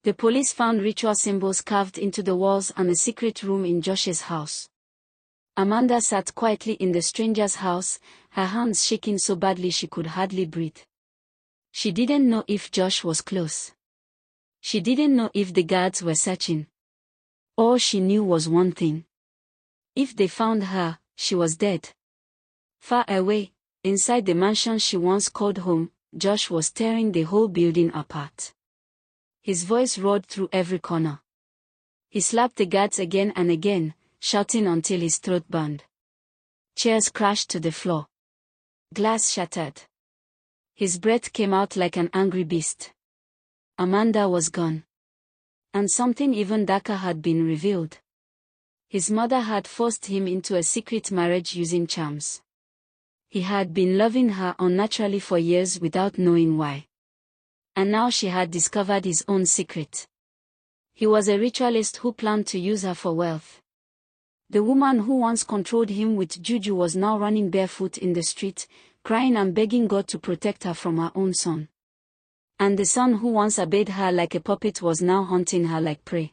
The police found ritual symbols carved into the walls and a secret room in Josh's house. Amanda sat quietly in the stranger's house, her hands shaking so badly she could hardly breathe. She didn't know if Josh was close. She didn't know if the guards were searching. All she knew was one thing. If they found her, she was dead. Far away, inside the mansion she once called home, Josh was tearing the whole building apart. His voice roared through every corner. He slapped the guards again and again, shouting until his throat burned. Chairs crashed to the floor. Glass shattered. His breath came out like an angry beast. Amanda was gone. And something even darker had been revealed. His mother had forced him into a secret marriage using charms. He had been loving her unnaturally for years without knowing why. And now she had discovered his own secret. He was a ritualist who planned to use her for wealth. The woman who once controlled him with juju was now running barefoot in the street, crying and begging God to protect her from her own son. And the son who once obeyed her like a puppet was now hunting her like prey.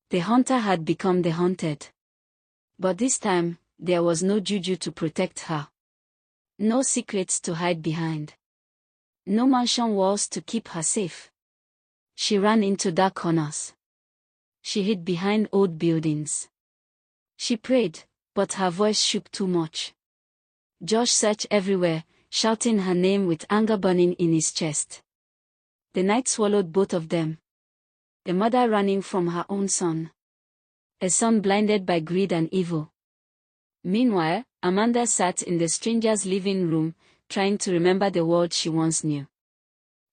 The hunter had become the hunted. But this time, there was no juju to protect her. No secrets to hide behind. No mansion walls to keep her safe. She ran into dark corners. She hid behind old buildings. She prayed, but her voice shook too much. Josh searched everywhere, shouting her name with anger burning in his chest. The night swallowed both of them. A mother running from her own son. A son blinded by greed and evil. Meanwhile, Amanda sat in the stranger's living room, trying to remember the world she once knew.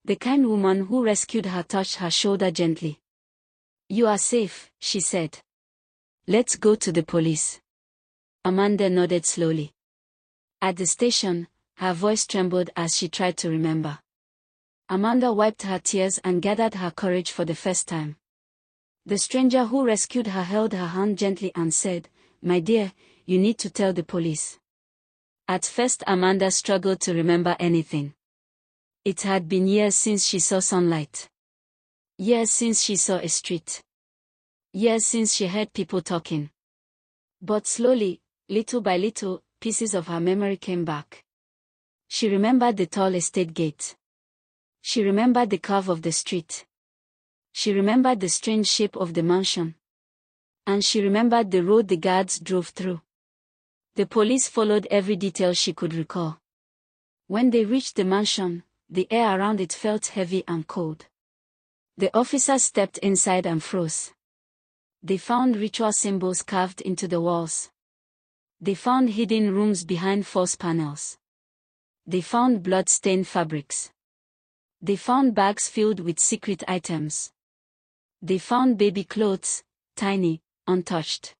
The kind woman who rescued her touched her shoulder gently. "You are safe," she said. "Let's go to the police." Amanda nodded slowly. At the station, her voice trembled as she tried to remember. Amanda wiped her tears and gathered her courage for the first time. The stranger who rescued her held her hand gently and said, "My dear, you need to tell the police." At first Amanda struggled to remember anything. It had been years since she saw sunlight. Years since she saw a street. Years since she heard people talking. But slowly, little by little, pieces of her memory came back. She remembered the tall estate gate. She remembered the curve of the street. She remembered the strange shape of the mansion. And she remembered the road the guards drove through. The police followed every detail she could recall. When they reached the mansion, the air around it felt heavy and cold. The officers stepped inside and froze. They found ritual symbols carved into the walls. They found hidden rooms behind false panels. They found blood-stained fabrics. They found bags filled with secret items. They found baby clothes, tiny, untouched.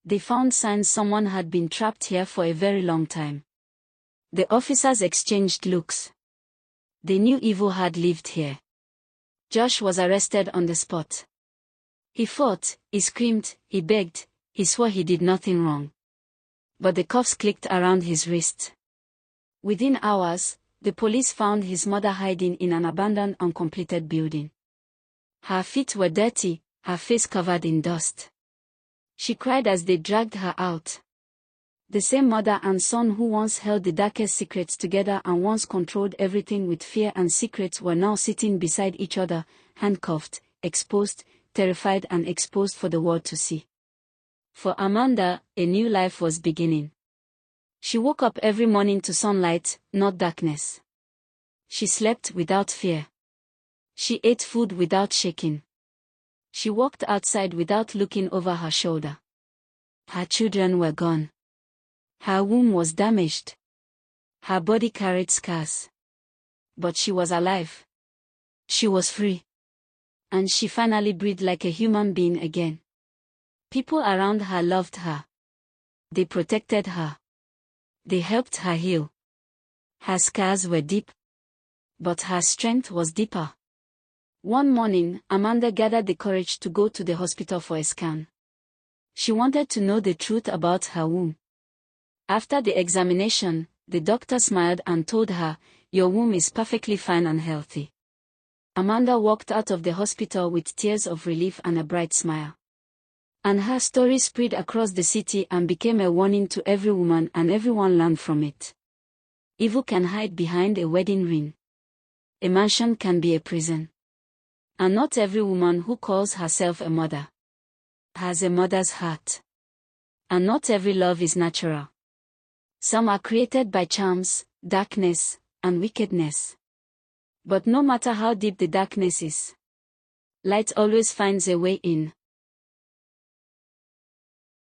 They found signs someone had been trapped here for a very long time. The officers exchanged looks. They knew evil had lived here. Josh was arrested on the spot. He fought, he screamed, he begged, he swore he did nothing wrong. But the cuffs clicked around his wrist. Within hours, the police found his mother hiding in an abandoned, uncompleted building. Her feet were dirty, her face covered in dust. She cried as they dragged her out. The same mother and son who once held the darkest secrets together and once controlled everything with fear and secrets were now sitting beside each other, handcuffed, exposed, terrified and exposed for the world to see. For Amanda, a new life was beginning. She woke up every morning to sunlight, not darkness. She slept without fear. She ate food without shaking. She walked outside without looking over her shoulder. Her children were gone. Her womb was damaged. Her body carried scars. But she was alive. She was free. And she finally breathed like a human being again. People around her loved her. They protected her. They helped her heal. Her scars were deep. But her strength was deeper. One morning, Amanda gathered the courage to go to the hospital for a scan. She wanted to know the truth about her womb. After the examination, the doctor smiled and told her, "Your womb is perfectly fine and healthy." Amanda walked out of the hospital with tears of relief and a bright smile. And her story spread across the city and became a warning to every woman, and everyone learned from it. Evil can hide behind a wedding ring. A mansion can be a prison. And not every woman who calls herself a mother has a mother's heart. And not every love is natural. Some are created by charms, darkness, and wickedness. But no matter how deep the darkness is, light always finds a way in.